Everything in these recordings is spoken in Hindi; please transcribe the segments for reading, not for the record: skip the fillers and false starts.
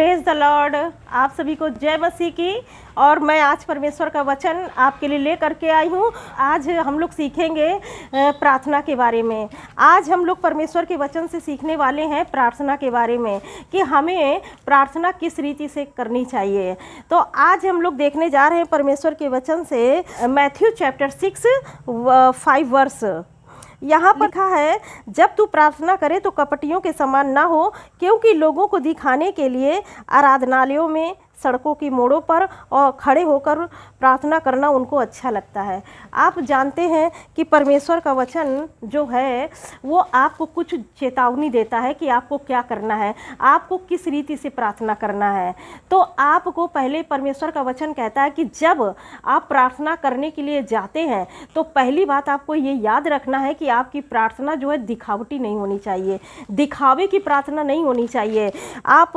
Praise the Lord. आप सभी को जय मसीह की। और मैं आज परमेश्वर का वचन आपके लिए लेकर के आई हूँ। आज हम लोग सीखेंगे प्रार्थना के बारे में। आज हम लोग परमेश्वर के वचन से सीखने वाले हैं प्रार्थना के बारे में कि हमें प्रार्थना किस रीति से करनी चाहिए। तो आज हम लोग देखने जा रहे हैं परमेश्वर के वचन से मैथ्यू चैप्टर 6:5 वर्स। यहाँ पर लिखा है, जब तू प्रार्थना करे तो कपटियों के समान ना हो, क्योंकि लोगों को दिखाने के लिए आराधनालयों में, सड़कों की मोड़ों पर और खड़े होकर प्रार्थना करना उनको अच्छा लगता है। आप जानते हैं कि परमेश्वर का वचन जो है वो आपको कुछ चेतावनी देता है कि आपको क्या करना है, आपको किस रीति से प्रार्थना करना है। तो आपको पहले परमेश्वर का वचन कहता है कि जब आप प्रार्थना करने के लिए जाते हैं तो पहली बात आपको ये याद रखना है कि आपकी प्रार्थना जो है दिखावटी नहीं होनी चाहिए, दिखावे की प्रार्थना नहीं होनी चाहिए। आप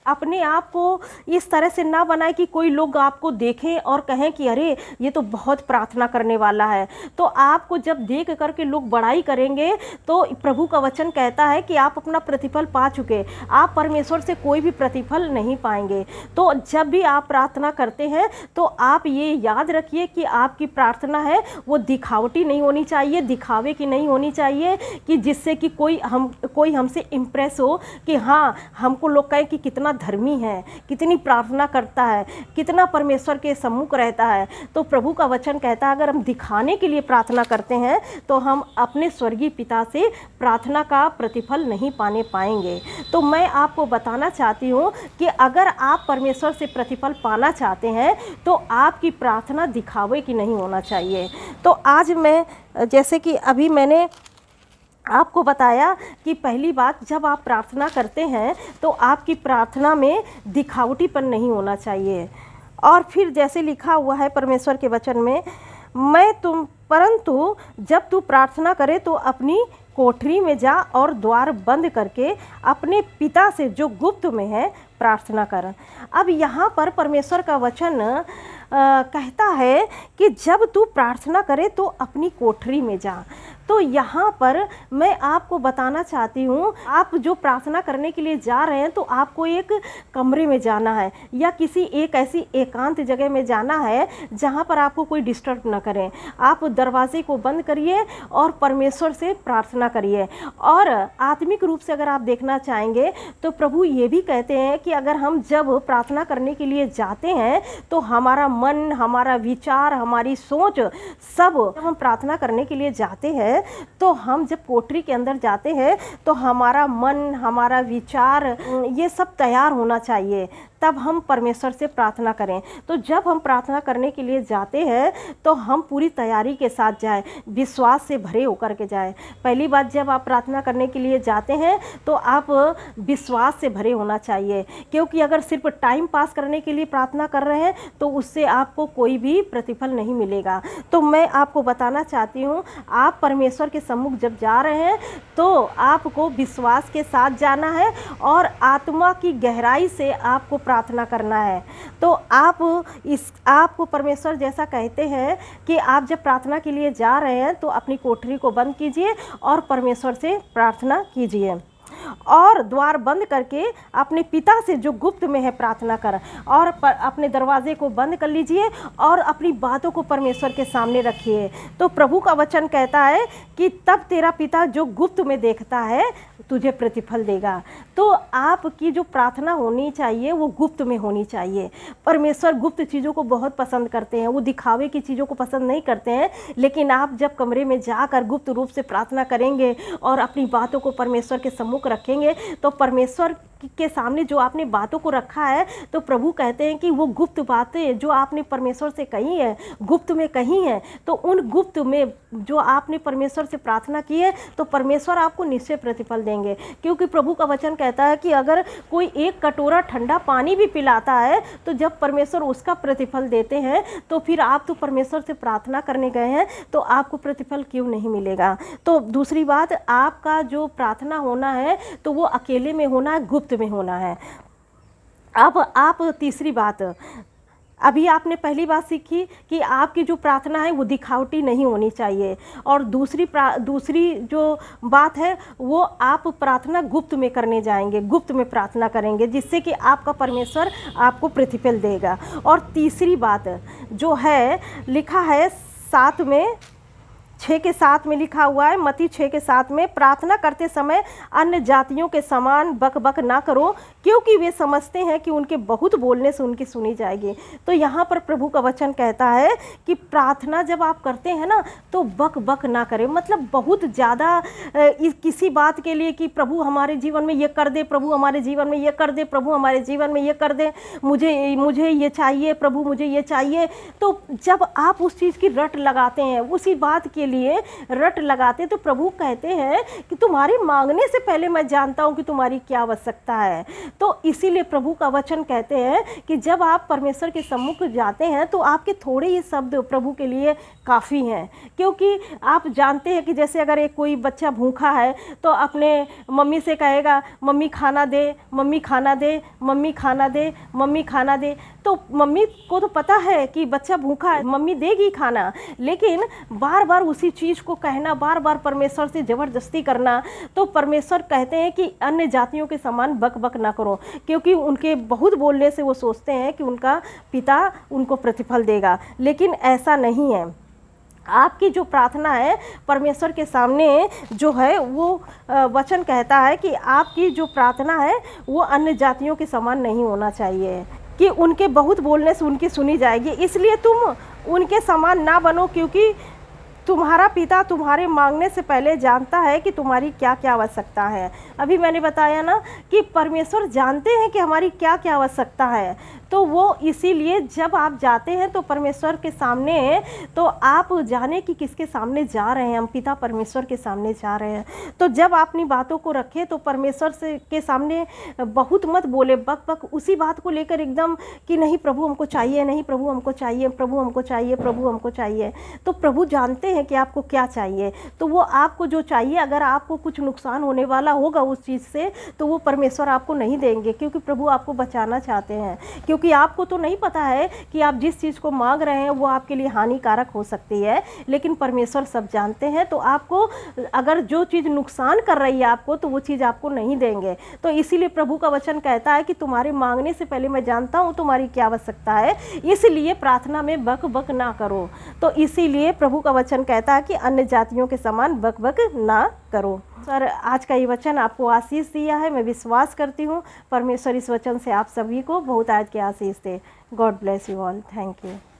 अपने आप को इस तरह से ना बनाए कि कोई लोग आपको देखें और कहें कि अरे ये तो बहुत प्रार्थना करने वाला है। तो आपको जब देख करके लोग बड़ाई करेंगे तो प्रभु का वचन कहता है कि आप अपना प्रतिफल पा चुके, आप परमेश्वर से कोई भी प्रतिफल नहीं पाएंगे। तो जब भी आप प्रार्थना करते हैं तो आप ये याद रखिए कि आपकी प्रार्थना है वो दिखावटी नहीं होनी चाहिए, दिखावे की नहीं होनी चाहिए कि जिससे कि कोई हमसे इम्प्रेस हो कि हाँ हमको लोग कहें कि कितना धर्मी है, कितनी प्रार्थना करता है, कितना परमेश्वर के सम्मुख रहता है। तो प्रभु का वचन कहता है अगर हम दिखाने के लिए प्रार्थना करते हैं तो हम अपने स्वर्गीय पिता से प्रार्थना का प्रतिफल नहीं पाने पाएंगे। तो मैं आपको बताना चाहती हूँ कि अगर आप परमेश्वर से प्रतिफल पाना चाहते हैं तो आपकी प्रार्थना दिखावे की नहीं होना चाहिए। तो आज मैं जैसे कि अभी मैंने आपको बताया कि पहली बात, जब आप प्रार्थना करते हैं तो आपकी प्रार्थना में दिखावटीपन नहीं होना चाहिए। और फिर जैसे लिखा हुआ है परमेश्वर के वचन में, परंतु जब तू प्रार्थना करे तो अपनी कोठरी में जा और द्वार बंद करके अपने पिता से जो गुप्त में है प्रार्थना कर। अब यहाँ पर परमेश्वर का वचन कहता है कि जब तू प्रार्थना करे तो अपनी कोठरी में जा। तो यहाँ पर मैं आपको बताना चाहती हूँ, आप जो प्रार्थना करने के लिए जा रहे हैं तो आपको एक कमरे में जाना है या किसी एक ऐसी एकांत जगह में जाना है जहाँ पर आपको कोई डिस्टर्ब ना करें। आप दरवाजे को बंद करिए और परमेश्वर से प्रार्थना करिए। और आत्मिक रूप से अगर आप देखना चाहेंगे तो प्रभु ये भी कहते हैं कि अगर हम जब प्रार्थना करने के लिए जाते हैं तो हमारा मन, हमारा विचार, हमारी सोच सब, जब हम प्रार्थना करने के लिए जाते हैं तो हम जब कोठरी के अंदर जाते हैं तो हमारा मन, हमारा विचार ये सब तैयार होना चाहिए, तब हम परमेश्वर से प्रार्थना करें। तो जब हम प्रार्थना करने के लिए जाते हैं तो हम पूरी तैयारी के साथ जाएं, विश्वास से भरे होकर के जाएं। पहली बात, जब आप प्रार्थना करने के लिए जाते हैं तो आप विश्वास से भरे होना चाहिए, क्योंकि अगर सिर्फ टाइम पास करने के लिए प्रार्थना कर रहे हैं तो उससे आपको कोई भी प्रतिफल नहीं मिलेगा। तो मैं आपको बताना चाहती हूँ, आप परमेश्वर के सम्मुख जब जा रहे हैं तो आपको विश्वास के साथ जाना है और आत्मा की गहराई से आपको प्रार्थना करना है। तो आपको परमेश्वर जैसा कहते हैं कि आप जब प्रार्थना के लिए जा रहे हैं तो अपनी कोठरी को बंद कीजिए और परमेश्वर से प्रार्थना कीजिए और द्वार बंद करके अपने पिता से जो गुप्त में है प्रार्थना कर, और अपने दरवाजे को बंद कर लीजिए और अपनी बातों को परमेश्वर के सामने रखिए। तो प्रभु का वचन कहता है कि तब तेरा पिता जो गुप्त में देखता है तुझे प्रतिफल देगा। तो आपकी जो प्रार्थना होनी चाहिए वो गुप्त में होनी चाहिए। परमेश्वर गुप्त चीज़ों को बहुत पसंद करते हैं, वो दिखावे की चीज़ों को पसंद नहीं करते हैं। लेकिन आप जब कमरे में जाकर गुप्त रूप से प्रार्थना करेंगे और अपनी बातों को परमेश्वर के सम्मुख रखेंगे तो परमेश्वर के सामने जो आपने बातों को रखा है तो प्रभु कहते हैं कि वो गुप्त बातें जो आपने परमेश्वर से कही है, गुप्त में कही है, तो उन गुप्त में जो आपने परमेश्वर से प्रार्थना की है तो परमेश्वर आपको निश्चय प्रतिफल देंगे। क्योंकि प्रभु का वचन कहता है कि अगर कोई एक कटोरा ठंडा पानी भी पिलाता है तो जब परमेश्वर उसका प्रतिफल देते हैं तो फिर आप तो परमेश्वर से प्रार्थना करने गए हैं तो आपको प्रतिफल क्यों नहीं मिलेगा। तो दूसरी बात, आपका जो प्रार्थना होना है तो वो अकेले में होना है, गुप्त में होना है। अब आप तीसरी बात, अभी आपने पहली बात सीखी कि आपकी जो प्रार्थना है वो दिखावटी नहीं होनी चाहिए, और दूसरी जो बात है वो आप प्रार्थना गुप्त में करने जाएंगे, गुप्त में प्रार्थना करेंगे, जिससे कि आपका परमेश्वर आपको प्रतिफल देगा। और तीसरी बात जो है, लिखा है 6:7 में लिखा हुआ है, मत्ती 6:7 में, प्रार्थना करते समय अन्य जातियों के समान बक बक ना करो, क्योंकि वे समझते हैं कि उनके बहुत बोलने से उनकी सुनी जाएगी। तो यहाँ पर प्रभु का वचन कहता है कि प्रार्थना जब आप करते हैं ना, तो बक बक ना करें, मतलब बहुत ज़्यादा किसी बात के लिए कि प्रभु हमारे जीवन में ये कर दे, प्रभु हमारे जीवन में ये कर दे, प्रभु हमारे जीवन में ये कर दे, मुझे ये चाहिए, प्रभु मुझे ये चाहिए। तो जब आप उस चीज़ की रट लगाते हैं, उसी बात के लिए रट लगाते, तो प्रभु कहते हैं कि तुम्हारे मांगने से पहले मैं जानता हूं कि तुम्हारी क्या आवश्यकता है। तो इसीलिए प्रभु का वचन कहते हैं कि जब आप परमेश्वर के सम्मुख जाते हैं तो आपके थोड़े ही शब्द प्रभु के लिए काफ़ी हैं, क्योंकि आप जानते हैं कि जैसे अगर एक कोई बच्चा भूखा है तो अपने मम्मी से कहेगा, मम्मी खाना दे, मम्मी खाना दे, मम्मी खाना दे, मम्मी खाना दे। तो मम्मी को तो पता है कि बच्चा भूखा है, मम्मी देगी खाना, लेकिन बार बार उसी चीज़ को कहना, बार बार परमेश्वर से ज़बरदस्ती करना, तो परमेश्वर कहते हैं कि अन्य जातियों के समान बक बक ना करो, क्योंकि उनके बहुत बोलने से वो सोचते हैं कि उनका पिता उनको प्रतिफल देगा, लेकिन ऐसा नहीं है। आपकी जो प्रार्थना है परमेश्वर के सामने जो है वो वचन कहता है कि आपकी जो प्रार्थना है वो अन्य जातियों के समान नहीं होना चाहिए कि उनके बहुत बोलने से उनकी सुनी जाएगी। इसलिए तुम उनके समान ना बनो, क्योंकि तुम्हारा पिता तुम्हारे मांगने से पहले जानता है कि तुम्हारी क्या क्या आवश्यकता है। अभी मैंने बताया ना कि परमेश्वर जानते हैं कि हमारी क्या क्या आवश्यकता है, तो वो इसीलिए जब आप जाते हैं तो परमेश्वर के सामने, तो आप जाने कि किसके सामने जा रहे हैं, हम पिता परमेश्वर के सामने जा रहे हैं। तो जब आप अपनी बातों को रखें तो परमेश्वर से के सामने बहुत मत बोले बक बक, उसी बात को लेकर एकदम कि नहीं प्रभु हमको चाहिए, नहीं प्रभु हमको चाहिए, प्रभु हमको चाहिए, प्रभु हमको चाहिए। तो प्रभु जानते हैं कि आपको क्या चाहिए, तो वो आपको जो चाहिए, अगर आपको कुछ नुकसान होने वाला होगा उस चीज़ से, तो वो परमेश्वर आपको नहीं देंगे, क्योंकि प्रभु आपको बचाना चाहते हैं। क्योंकि आपको तो नहीं पता है कि आप जिस चीज़ को मांग रहे हैं वो आपके लिए हानिकारक हो सकती है, लेकिन परमेश्वर सब जानते हैं। तो आपको अगर जो चीज़ नुकसान कर रही है आपको, तो वो चीज़ आपको नहीं देंगे। तो इसीलिए प्रभु का वचन कहता है कि तुम्हारे मांगने से पहले मैं जानता हूँ तुम्हारी क्या आवश्यकता है, इसलिए प्रार्थना में बक बक ना करो। तो इसीलिए प्रभु का वचन कहता है कि अन्य जातियों के समान बक बक ना करो। सर, आज का ये वचन आपको आशीष दिया है, मैं विश्वास करती हूँ परमेश्वर इस वचन से आप सभी को बहुत आज की आशीष दे। God bless you all, thank you.